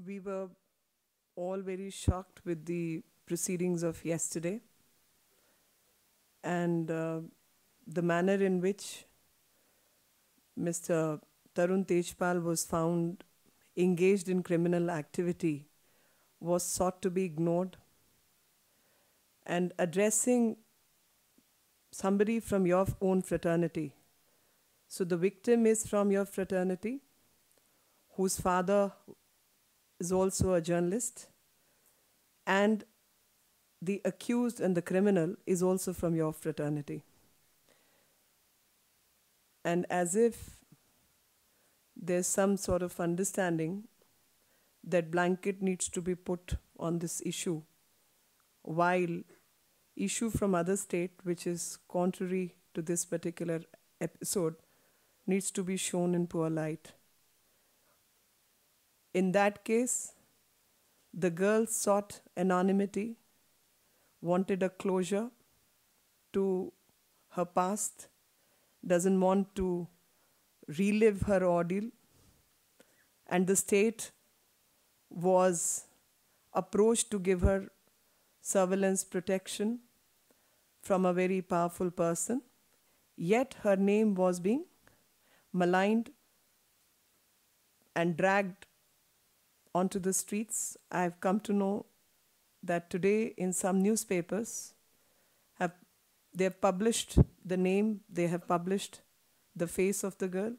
We were all very shocked with the proceedings of yesterday and the manner in which Mr. Tarun Tejpal was found engaged in criminal activity was sought to be ignored, and addressing somebody from your own fraternity. So the victim is from your fraternity, whose father is also a journalist, and the accused and the criminal is also from your fraternity. And as if there's some sort of understanding that blanket needs to be put on this issue, while issue from other state, which is contrary to this particular episode, needs to be shown in poor light. In that case, the girl sought anonymity, wanted a closure to her past, doesn't want to relive her ordeal, and the state was approached to give her surveillance protection from a very powerful person, yet her name was being maligned and dragged onto the streets. I've come to know that today in some newspapers they have published the name, they have published the face of the girl.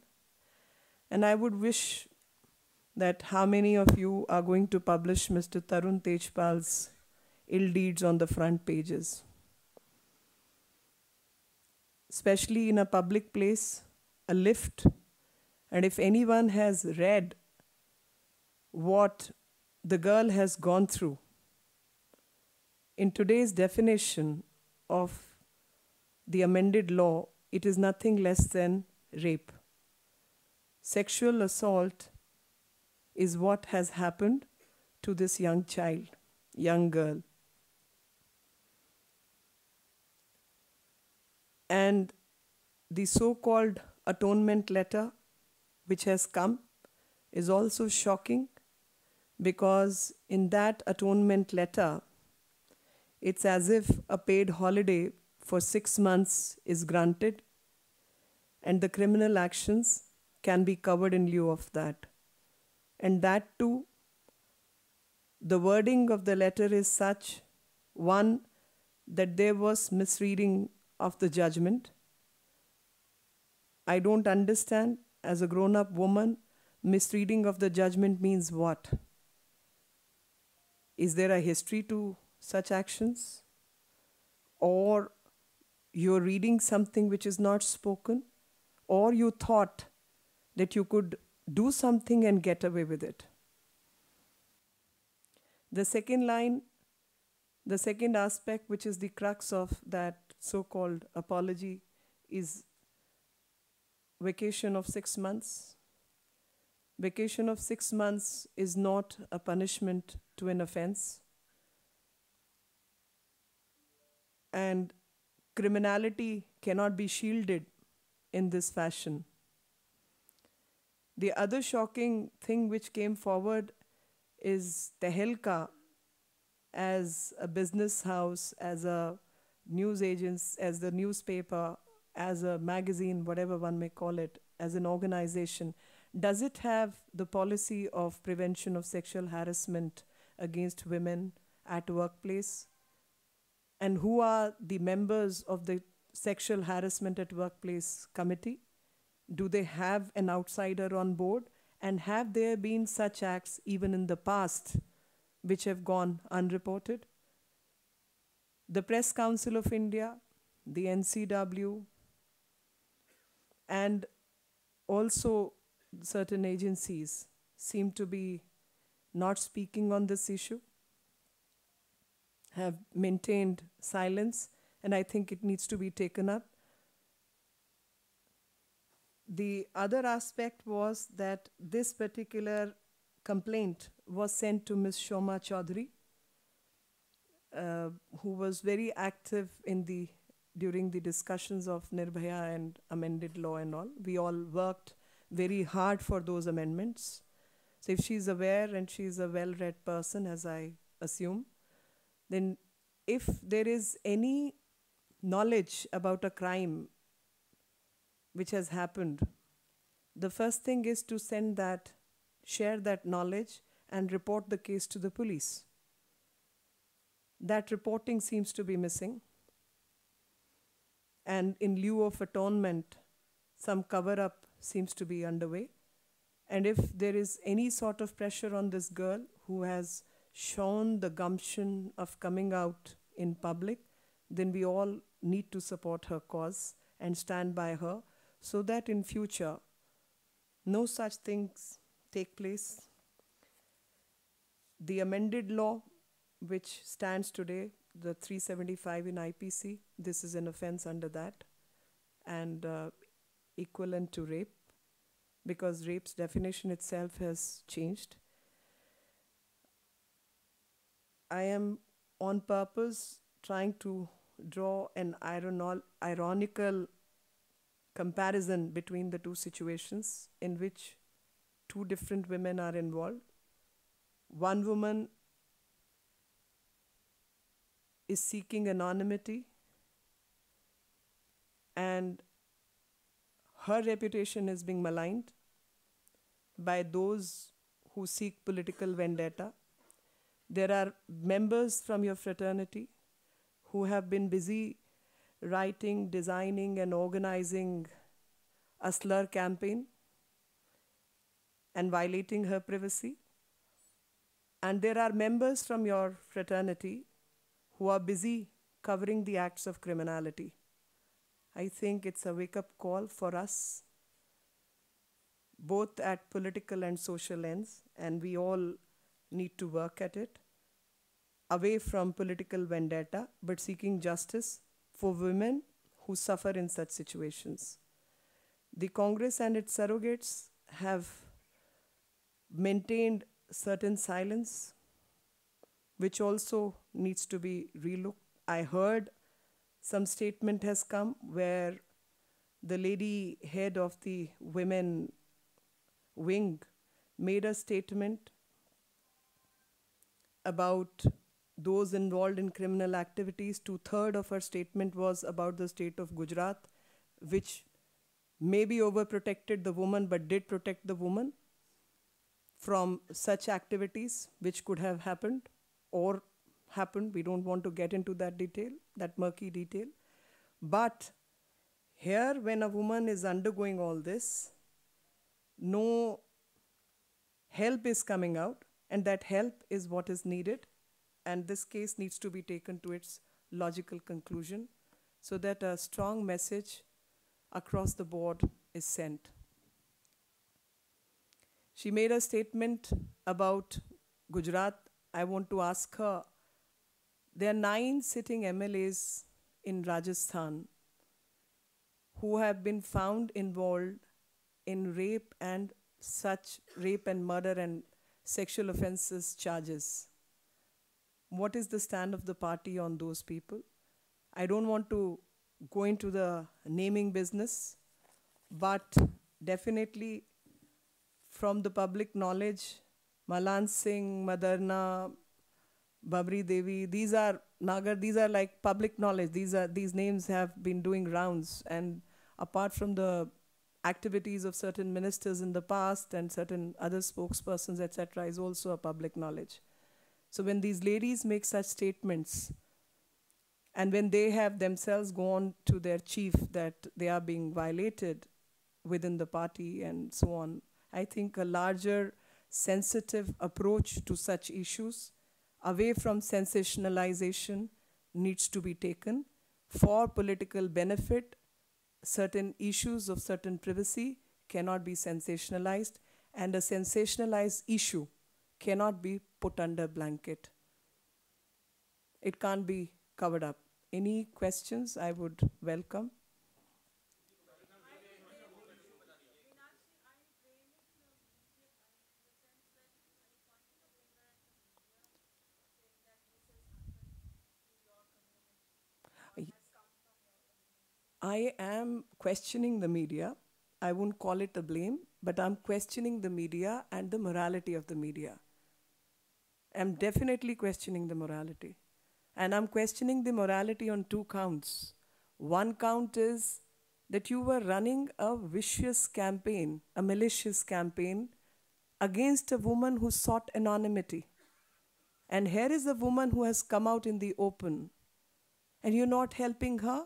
And I would wish that how many of you are going to publish Mr. Tarun Tejpal's ill deeds on the front pages, especially in a public place, a lift. And if anyone has read what the girl has gone through, in today's definition of the amended law, it is nothing less than rape. Sexual assault is what has happened to this young child, young girl. And the so-called atonement letter which has come is also shocking, because in that atonement letter, it's as if a paid holiday for 6 months is granted, and the criminal actions can be covered in lieu of that. And that too, the wording of the letter is such, one, that there was misreading of the judgment. I don't understand, as a grown-up woman, misreading of the judgment means what? Is there a history to such actions? Or you're reading something which is not spoken? Or you thought that you could do something and get away with it? The second line, the second aspect, which is the crux of that so-called apology, is vacation of 6 months. Vacation of 6 months is not a punishment to an offense. And criminality cannot be shielded in this fashion. The other shocking thing which came forward is Tehelka as a business house, as a news agency, as the newspaper, as a magazine, whatever one may call it, as an organization. Does it have the policy of prevention of sexual harassment against women at workplace? And who are the members of the Sexual Harassment at Workplace Committee? Do they have an outsider on board? And have there been such acts even in the past which have gone unreported? The Press Council of India, the NCW, and also certain agencies seem to be not speaking on this issue, have maintained silence, and I think it needs to be taken up. The other aspect was that this particular complaint was sent to Ms. Shoma Chaudhary, who was very active during the discussions of Nirbhaya and amended law and all. We all worked very hard for those amendments. So if she's aware and she's a well-read person, as I assume, then if there is any knowledge about a crime which has happened, the first thing is to share that knowledge and report the case to the police. That reporting seems to be missing. And in lieu of atonement, some cover up seems to be underway. And if there is any sort of pressure on this girl who has shown the gumption of coming out in public, then we all need to support her cause and stand by her so that in future no such things take place. The amended law which stands today, the 375 in IPC, this is an offense under that, and equivalent to rape, because rape's definition itself has changed. I am on purpose trying to draw an ironical comparison between the two situations in which two different women are involved. One woman is seeking anonymity, and her reputation is being maligned by those who seek political vendetta. There are members from your fraternity who have been busy writing, designing, and organizing a slur campaign and violating her privacy. And there are members from your fraternity who are busy covering the acts of criminality. I think it's a wake-up call for us, both at political and social ends, and we all need to work at it, away from political vendetta, but seeking justice for women who suffer in such situations. The Congress and its surrogates have maintained certain silence, which also needs to be relooked. I heard some statement has come where the lady head of the women wing made a statement about those involved in criminal activities. 2/3 of her statement was about the state of Gujarat, which maybe overprotected the woman but did protect the woman from such activities which could have happened or happened. We don't want to get into that detail, that murky detail. But here, when a woman is undergoing all this, no help is coming out, and that help is what is needed. And this case needs to be taken to its logical conclusion so that a strong message across the board is sent. She made a statement about Gujarat. I want to ask her, there are 9 sitting MLAs in Rajasthan who have been found involved in rape and murder and sexual offenses charges. What is the stand of the party on those people? I don't want to go into the naming business, but definitely from the public knowledge, Malan Singh, Madarna, Babri Devi, these are like public knowledge. These names have been doing rounds, and apart from the activities of certain ministers in the past and certain other spokespersons, etc., is also a public knowledge. So when these ladies make such statements, and when they have themselves gone to their chief that they are being violated within the party and so on, I think a larger sensitive approach to such issues, away from sensationalization, needs to be taken. For political benefit, certain issues of certain privacy cannot be sensationalized, and a sensationalized issue cannot be put under blanket. It can't be covered up. Any questions I would welcome. I am questioning the media. I won't call it a blame, but I'm questioning the media and the morality of the media. I'm definitely questioning the morality. And I'm questioning the morality on two counts. One count is that you were running a vicious campaign, a malicious campaign against a woman who sought anonymity. And here is a woman who has come out in the open, and you're not helping her.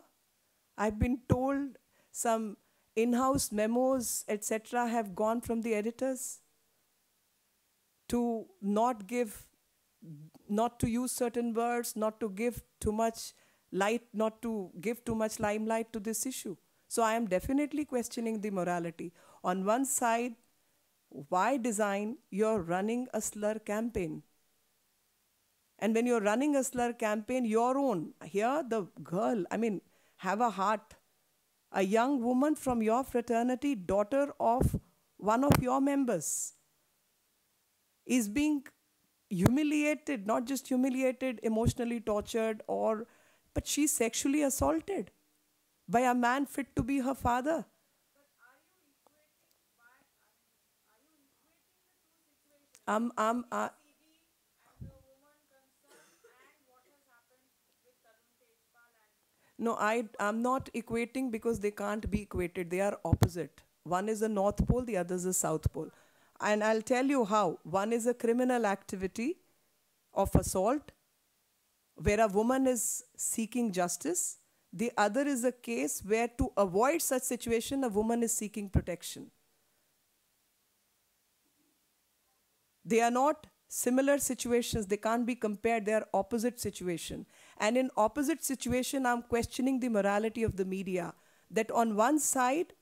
I've been told some in house memos, etc., have gone from the editors to not give, not to use certain words, not to give too much light, not to give too much limelight to this issue. So I am definitely questioning the morality. On one side, why design? You're running a slur campaign. And when you're running a slur campaign, your own, here the girl, I mean, have a heart. A young woman from your fraternity, daughter of one of your members, is being humiliated, not just humiliated, emotionally tortured, or but she's sexually assaulted by a man fit to be her father. I'm No, I'm not equating because they can't be equated. They are opposite. One is a North Pole, the other is a South Pole. And I'll tell you how. One is a criminal activity of assault where a woman is seeking justice. The other is a case where, to avoid such situation, a woman is seeking protection. They are not similar situations. They can't be compared. They are opposite situation. And in opposite situation, I'm questioning the morality of the media. That on one side,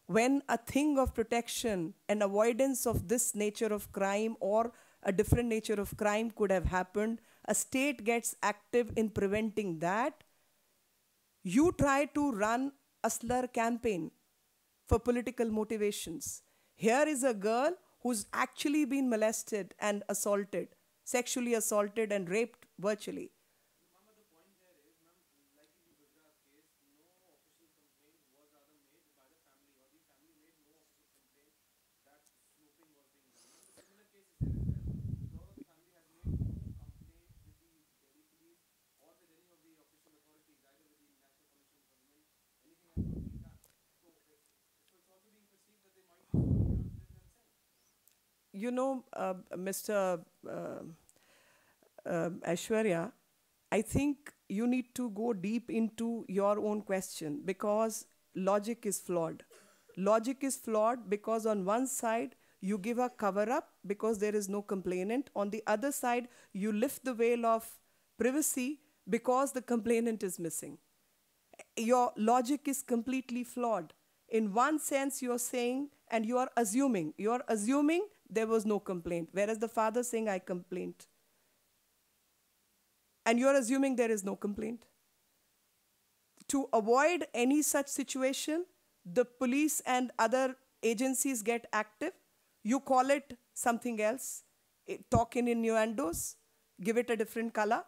when a thing of protection and avoidance of this nature of crime or a different nature of crime could have happened, a state gets active in preventing that. You try to run a slur campaign for political motivations. Here is a girl who's actually been molested and assaulted, sexually assaulted and raped virtually. You know, Mr. Aishwarya, I think you need to go deep into your own question because logic is flawed. Logic is flawed because on one side, you give a cover up because there is no complainant. On the other side, you lift the veil of privacy because the complainant is missing. Your logic is completely flawed. In one sense, you're saying, and you're assuming there was no complaint, whereas the father saying, I complained. And you're assuming there is no complaint. To avoid any such situation, the police and other agencies get active. You call it something else, talk in innuendos, give it a different color.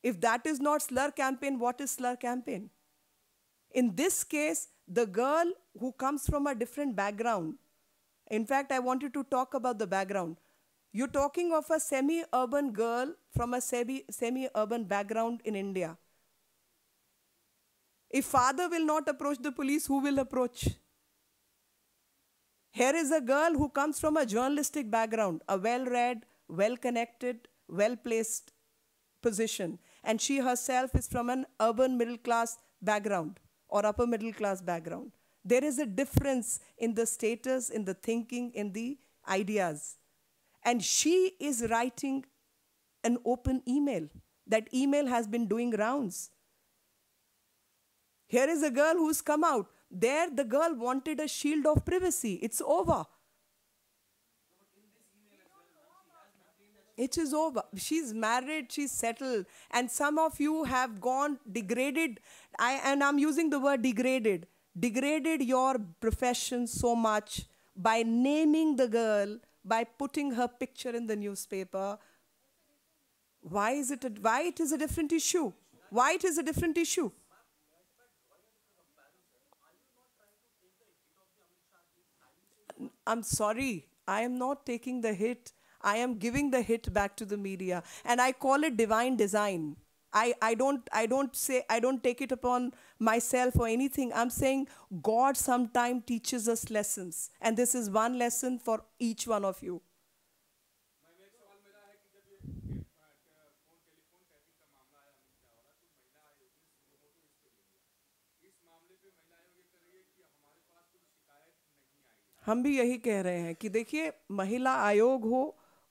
If that is not slur campaign, what is slur campaign? In this case, the girl who comes from a different background, in fact, I wanted to talk about the background. You're talking of a semi-urban girl from a semi-urban background in India. If father will not approach the police, who will approach? Here is a girl who comes from a journalistic background, a well-read, well-connected, well-placed position. And she herself is from an urban middle-class background or upper middle-class background. There is a difference in the status, in the thinking, in the ideas. And she is writing an open email. That email has been doing rounds. Here is a girl who's come out. There, the girl wanted a shield of privacy. It's over. It is over. She's married, she's settled. And some of you have gone degraded. And I'm using the word degraded. Degraded your profession so much by naming the girl, by putting her picture in the newspaper. Why is it why it is a different issue? Why it is a different issue? I'm sorry, I am not taking the hit. I am giving the hit back to the media, and I call it divine design. I don't take it upon myself or anything. I'm saying God sometimes teaches us lessons, and this is one lesson for each one of you. हम भी यही कह रहे हैं कि देखिए, महिला आयोग हो,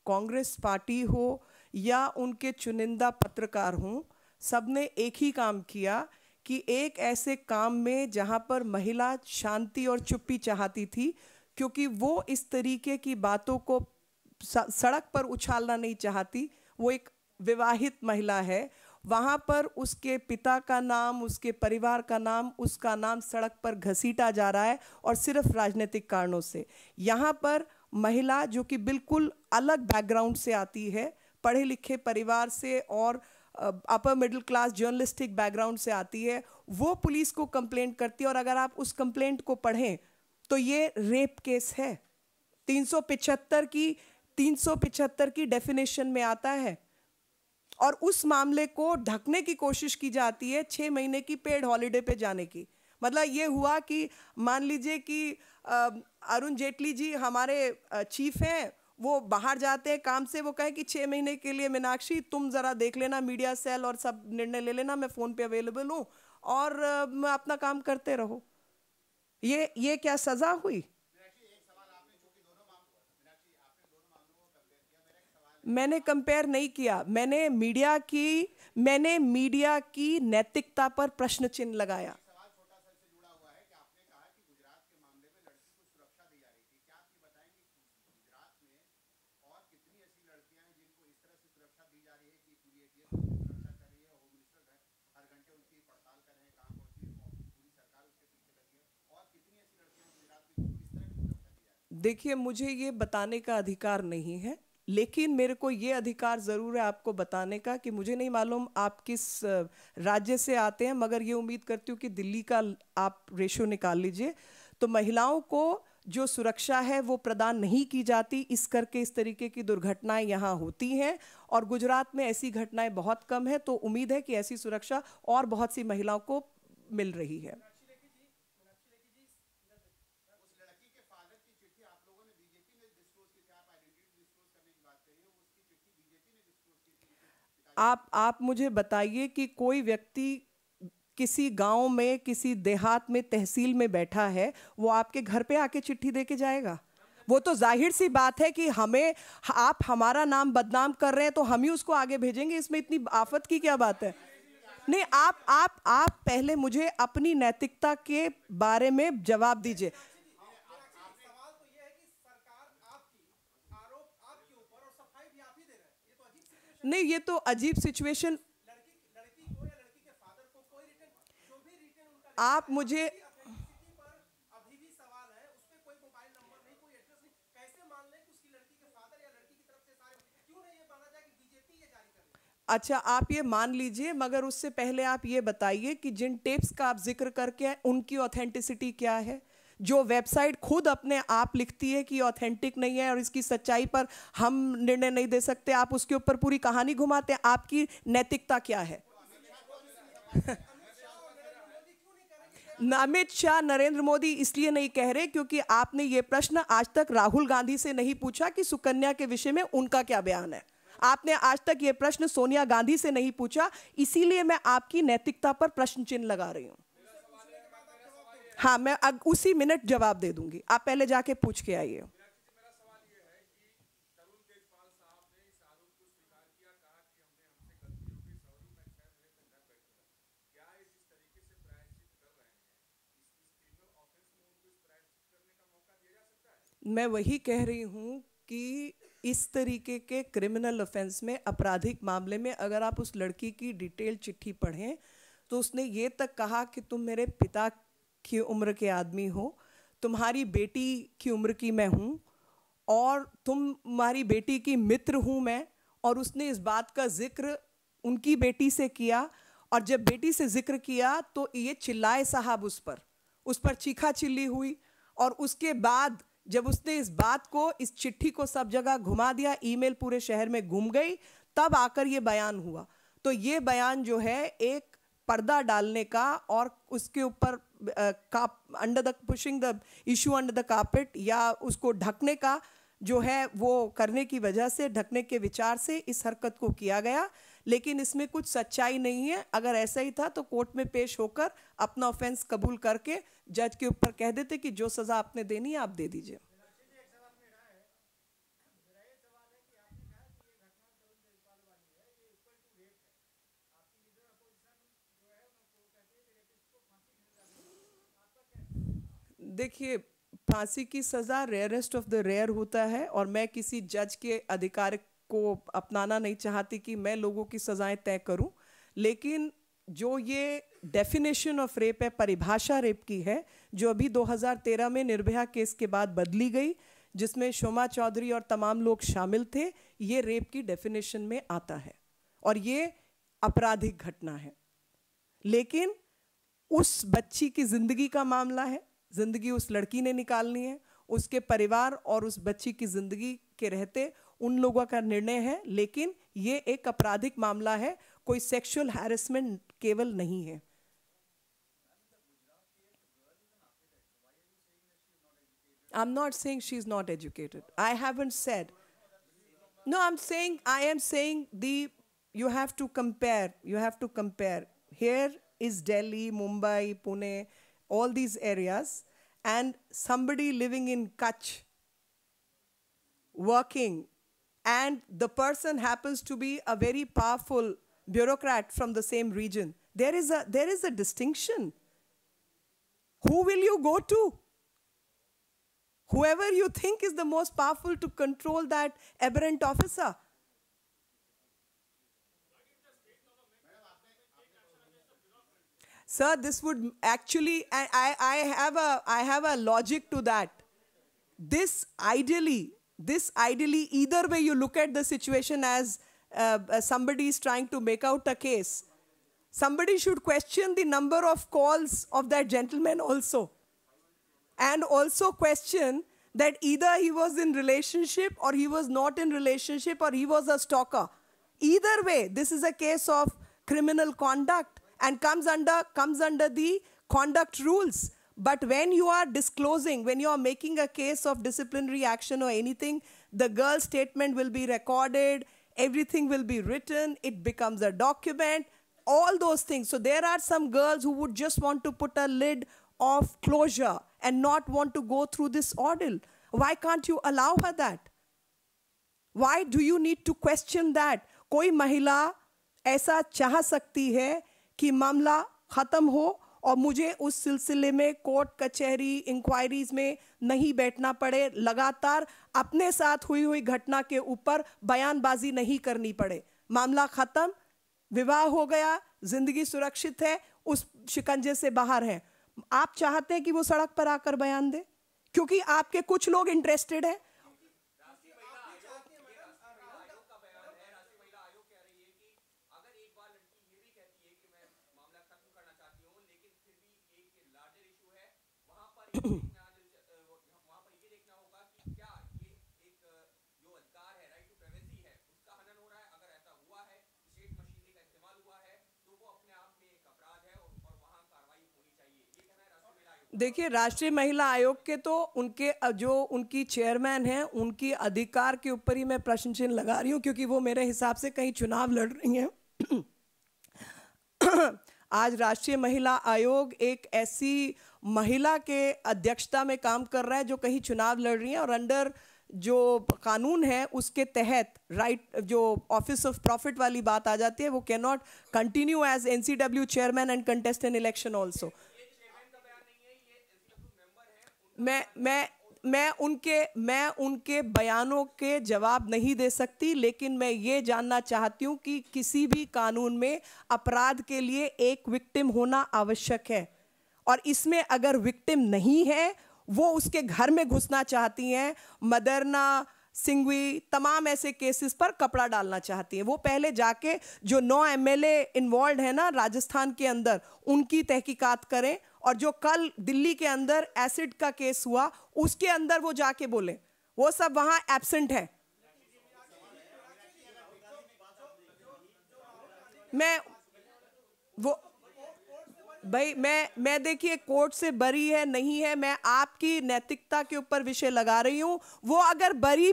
कांग्रेस पार्टी हो, या उनके चुनिंदा पत्रकार हों, सबने एक ही काम किया कि एक ऐसे काम में जहां पर महिला शांति और चुप्पी चाहती थी, क्योंकि वो इस तरीके की बातों को सड़क पर उछालना नहीं चाहती। वो एक विवाहित महिला है, वहाँ पर उसके पिता का नाम, उसके परिवार का नाम, उसका नाम सड़क पर घसीटा जा रहा है, और सिर्फ राजनीतिक कारणों से। यहाँ पर महिला जो कि बिल्कुल अलग बैकग्राउंड से आती है, पढ़े लिखे परिवार से और upper middle class journalistic background से आती है, वो पुलिस को कंप्लेंट करती है। और अगर आप उस कंप्लेंट को पढ़ें तो ये रेप केस है, 375 की डेफिनेशन में आता है, और उस मामले को ढकने की कोशिश की जाती है 6 महीने की पेड हॉलिडे पे जाने की। मतलब ये हुआ कि मान लीजिए कि अरुण जेटली जी हमारे चीफ हैं, वो बाहर जाते हैं काम से, वो कहे कि 6 महीने के लिए मीनाक्षी तुम ज़रा देख लेना मीडिया सेल और सब निर्णय ले लेना, मैं फ़ोन पे अवेलेबल हूँ, और मैं अपना काम करते रहो। ये क्या सज़ा हुई? मैंने कंपेयर नहीं किया, मैंने मीडिया की नैतिकता पर प्रश्न चिन्ह लगाया। देखिए, मुझे ये बताने का अधिकार नहीं है, लेकिन मेरे को ये अधिकार ज़रूर है आपको बताने का कि मुझे नहीं मालूम आप किस राज्य से आते हैं, मगर ये उम्मीद करती हूँ कि दिल्ली का आप रेशो निकाल लीजिए, तो महिलाओं को जो सुरक्षा है वो प्रदान नहीं की जाती, इस करके इस तरीके की दुर्घटनाएं यहाँ होती हैं। और गुजरात में ऐसी घटनाएं बहुत कम है, तो उम्मीद है कि ऐसी सुरक्षा और बहुत सी महिलाओं को मिल रही है। आप मुझे बताइए कि कोई व्यक्ति किसी गांव में, किसी देहात में, तहसील में बैठा है, वो आपके घर पे आके चिट्ठी दे के जाएगा? वो तो जाहिर सी बात है कि आप हमारा नाम बदनाम कर रहे हैं तो हम ही उसको आगे भेजेंगे, इसमें इतनी आफत की क्या बात है? नहीं, आप पहले मुझे अपनी नैतिकता के बारे में जवाब दीजिए। नहीं, ये तो अजीब सिचुएशन। आप मुझे अच्छा, आप ये मान लीजिए, मगर उससे पहले आप ये बताइए कि जिन टेप्स का आप जिक्र करके आए उनकी ऑथेंटिसिटी क्या है? जो वेबसाइट खुद अपने आप लिखती है कि ऑथेंटिक नहीं है और इसकी सच्चाई पर हम निर्णय नहीं दे सकते, आप उसके ऊपर पूरी कहानी घुमाते हैं, आपकी नैतिकता क्या है? अमित शाह, नरेंद्र मोदी इसलिए नहीं कह रहे क्योंकि आपने ये प्रश्न आज तक राहुल गांधी से नहीं पूछा कि सुकन्या के विषय में उनका क्या बयान है। आपने आज तक ये प्रश्न सोनिया गांधी से नहीं पूछा, इसीलिए मैं आपकी नैतिकता पर प्रश्न चिन्ह लगा रही हूं। हाँ, मैं उसी मिनट जवाब दे दूंगी, आप पहले जाके पूछ के आइए। मैं वही कह रही हूँ कि इस तरीके के क्रिमिनल ऑफेंस में, आपराधिक मामले में, अगर आप उस लड़की की डिटेल चिट्ठी पढ़ें तो उसने ये तक कहा कि तुम मेरे पिता की उम्र के आदमी हो, तुम्हारी बेटी की उम्र की मैं हूँ, और तुम्हारी बेटी की मित्र हूँ मैं। और उसने इस बात का जिक्र उनकी बेटी से किया, और जब बेटी से जिक्र किया तो ये चिल्लाए साहब, उस पर चीखा चिल्ली हुई, और उसके बाद जब उसने इस बात को, इस चिट्ठी को सब जगह घुमा दिया, ईमेल पूरे शहर में घूम गई, तब आकर ये बयान हुआ। तो ये बयान जो है एक पर्दा डालने का और उसके ऊपर under the pushing the issue under the carpet, या उसको ढकने का जो है वो करने की वजह से, ढकने के विचार से इस हरकत को किया गया। लेकिन इसमें कुछ सच्चाई नहीं है। अगर ऐसा ही था तो कोर्ट में पेश होकर अपना ऑफेंस कबूल करके जज के ऊपर कह देते कि जो सजा आपने देनी है आप दे दीजिए। देखिए, फांसी की सज़ा रेयरेस्ट ऑफ द रेयर होता है, और मैं किसी जज के अधिकार को अपनाना नहीं चाहती कि मैं लोगों की सज़ाएं तय करूं। लेकिन जो ये डेफिनेशन ऑफ रेप है, परिभाषा रेप की है, जो अभी 2013 में निर्भया केस के बाद बदली गई, जिसमें शोमा चौधरी और तमाम लोग शामिल थे, ये रेप की डेफिनेशन में आता है और ये आपराधिक घटना है। लेकिन उस बच्ची की ज़िंदगी का मामला है, ज़िंदगी उस लड़की ने निकालनी है, उसके परिवार और उस बच्ची की ज़िंदगी के रहते उन लोगों का निर्णय है। लेकिन ये एक आपराधिक मामला है, कोई सेक्सुअल हैरेसमेंट केवल नहीं है। I'm not saying she's not educated. I haven't said. No, I am saying you have to compare. You have to compare. Here is Delhi, Mumbai, Pune, all these areas, and somebody living in Kutch, working, and the person happens to be a very powerful bureaucrat from the same region. There is a distinction. Who will you go to? Whoever you think is the most powerful to control that aberrant officer. Sir, this would actually, I have a logic to that. This ideally, either way you look at the situation as somebody is trying to make out a case, somebody should question the number of calls of that gentleman also. And also question that either he was in relationship or he was not in relationship or he was a stalker. Either way, this is a case of criminal conduct and comes under the conduct rules. But when you are disclosing, when you are making a case of disciplinary action or anything, the girl's statement will be recorded, everything will be written, it becomes a document, all those things. So there are some girls who would just want to put a lid of closure and not want to go through this ordeal. Why can't you allow her that? Why do you need to question that? कोई महिला ऐसा चाह सकती है कि मामला खत्म हो और मुझे उस सिलसिले में कोर्ट कचहरी इंक्वायरीज में नहीं बैठना पड़े, लगातार अपने साथ हुई घटना के ऊपर बयानबाजी नहीं करनी पड़े, मामला खत्म, विवाह हो गया, जिंदगी सुरक्षित है, उस शिकंजे से बाहर है। आप चाहते हैं कि वो सड़क पर आकर बयान दे क्योंकि आपके कुछ लोग इंटरेस्टेड हैं। देखिए, राष्ट्रीय महिला आयोग के तो उनकी चेयरमैन हैं, उनकी अधिकार के ऊपर ही मैं प्रश्न चिन्ह लगा रही हूँ क्योंकि वो मेरे हिसाब से कहीं चुनाव लड़ रही हैं। आज राष्ट्रीय महिला आयोग एक ऐसी महिला के अध्यक्षता में काम कर रहा है जो कहीं चुनाव लड़ रही है और अंडर जो कानून है उसके तहत जो ऑफिस ऑफ प्रॉफिट वाली बात आ जाती है, वो can not continue as NCW chairman and contest in election also. मैं उनके बयानों के जवाब नहीं दे सकती, लेकिन मैं ये जानना चाहती हूँ कि किसी भी कानून में अपराध के लिए एक विक्टिम होना आवश्यक है और इसमें अगर विक्टिम नहीं है, वो उसके घर में घुसना चाहती हैं, मदरना, सिंघवी, तमाम ऐसे केसेस पर कपड़ा डालना चाहती हैं, वो पहले जाके जो 9 MLA इन्वॉल्व है ना राजस्थान के अंदर, उनकी तहकीकात करें और जो कल दिल्ली के अंदर एसिड का केस हुआ उसके अंदर वो जाके बोले, वो सब वहां एब्सेंट है। मैं वो भाई मैं देखिए कोर्ट से बरी है नहीं है, मैं आपकी नैतिकता के ऊपर विषय लगा रही हूं। वो अगर बरी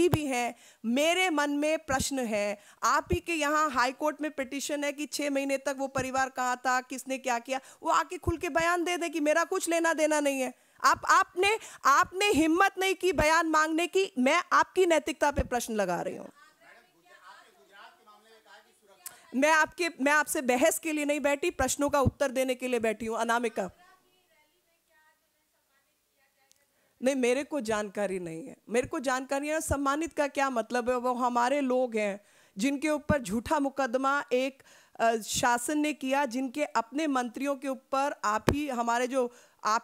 भी हैं, मेरे मन में प्रश्न है। आप ही के यहाँ हाई कोर्ट में पिटीशन है कि 6 महीने तक वो परिवार कहाँ था, किसने क्या किया, वो आके खुल के बयान दे दे कि मेरा कुछ लेना देना नहीं है। आपने हिम्मत नहीं की बयान मांगने की। मैं आपकी नैतिकता पे प्रश्न लगा रही हूं। मैं आपसे बहस के लिए नहीं बैठी, प्रश्नों का उत्तर देने के लिए बैठी हूं। अनामिका, नहीं, मेरे को जानकारी नहीं है, मेरे को जानकारी है। सम्मानित का क्या मतलब है? वो हमारे लोग हैं जिनके ऊपर झूठा मुकदमा एक शासन ने किया, जिनके अपने मंत्रियों के ऊपर आप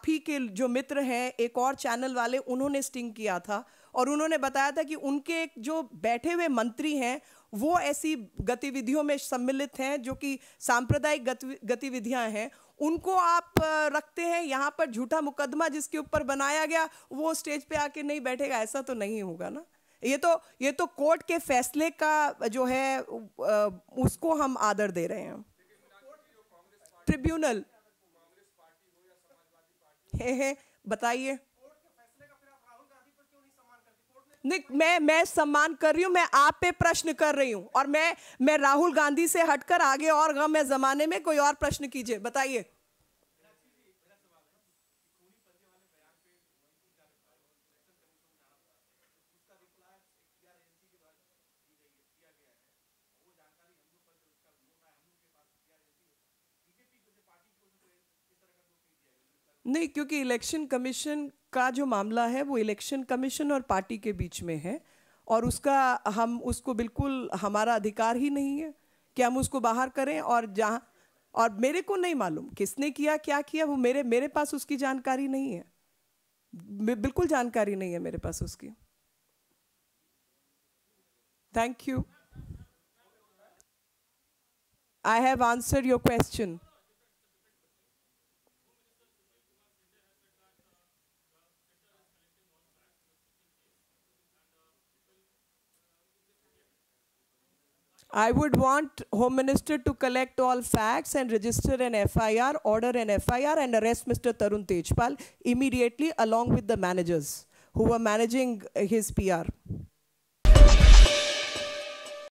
ही के जो मित्र हैं, एक और चैनल वाले, उन्होंने स्टिंग किया था और उन्होंने बताया था कि उनके जो बैठे हुए मंत्री हैं वो ऐसी गतिविधियों में सम्मिलित हैं जो कि सांप्रदायिक गतिविधियां हैं। उनको आप रखते हैं यहाँ पर। झूठा मुकदमा जिसके ऊपर बनाया गया वो स्टेज पे आके नहीं बैठेगा, ऐसा तो नहीं होगा ना। ये तो कोर्ट के फैसले का जो है उसको हम आदर दे रहे हैं। ट्रिब्यूनल है, बताइए। नहीं, मैं सम्मान कर रही हूं, मैं आप पे प्रश्न कर रही हूं। और मैं राहुल गांधी से हटकर आगे और गम है जमाने में कोई और प्रश्न कीजिए, बताइए। नहीं, क्योंकि इलेक्शन कमीशन का जो मामला है वो इलेक्शन कमीशन और पार्टी के बीच में है, और हम उसको बिल्कुल, हमारा अधिकार ही नहीं है कि हम उसको बाहर करें। और मेरे को नहीं मालूम किसने किया, क्या किया, वो मेरे पास उसकी जानकारी नहीं है, बिल्कुल जानकारी नहीं है मेरे पास उसकी। Thank you, I have answered your question. I would want Home Minister to collect all facts and register an FIR, order an FIR and arrest Mr. Tarun Tejpal immediately along with the managers who were managing his PR.